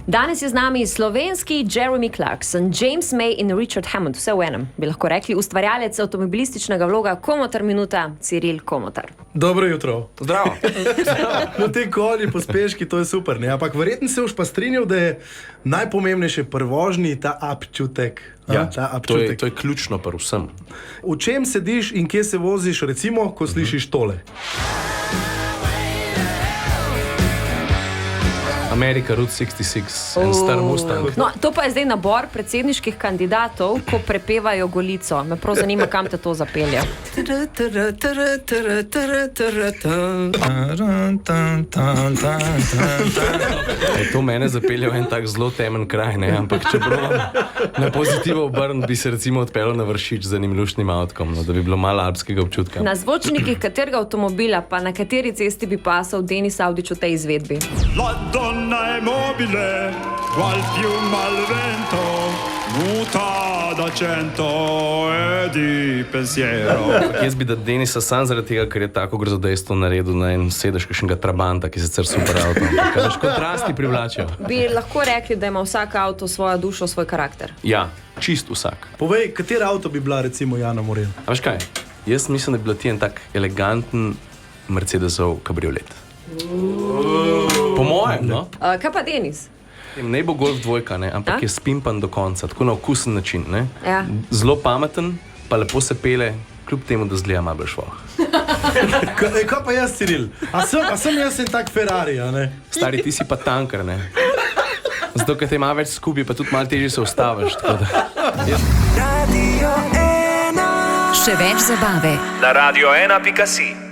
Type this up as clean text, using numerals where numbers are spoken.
Danes je z nami slovenski Jeremy Clarkson, James May in Richard Hammond, vse v enem, bi lahko rekli, ustvarjalec avtomobilističnega vloga Komotar minuta, Ciril Komotar. Dobro jutro. Zdravo. No, te konji, pospeški, to je super, ne? Ampak verjetno se boš pa strinjal, da je najpomembnejše pri vožnji ta občutek. Ja, ta občutek. to je ključno pri vsem. V čem sediš in kje se voziš, recimo, ko slišiš tole? Amerika, Route 66, en star Mustang. No, to pa je zdaj nabor predsedniških kandidatov, ko prepevajo Golico. Me prav zanima, kam te to zapelje. To mene zapelje v en tak zelo temen kraj, ne? Ampak če provam na pozitivo obrn, bi se recimo odpeljal na Vršič z enim luštnim avtkom, no, da bi bilo malo alpskega občutka. Na zvočnikih katerega avtomobila, pa na kateri cesti bi pasal Denis Audić v tej izvedbi? La donna è mobile, qual fiume al vento, muta da cento e di pensiero. Jaz bi da Denisa sam zaradi tega, ker je tako grozodejstvo naredil na en sedež kakšnega Trabanta, ki je sicer super avto. Kaj kontrasti privlačijo. Bi lahko rekli, da ima vsak avto svojo dušo, svoj karakter. Ja, čist vsak. Povej, kater avto bi bila recimo Jana Morel? A veš kaj? Jaz mislim, da bi bila ti en tak eleganten Mercedesov kabriolet. Po mojem, no? Kaj pa Denis? Ne bo Golf dvojka, ne? Ampak je spimpan do konca, tako na okusen način. Ne? Ja. Zelo pameten, pa lepo se pele, kljub temu, da zgleda malo švoh. Kaj pa jaz, Ciril? A sem jaz en tak Ferrari, a ne? Stari, ti si pa tanker, ne? Zato, ker te ima več skupaj, pa tudi malo težje se ustaviš. Še več zabave na radio1.si.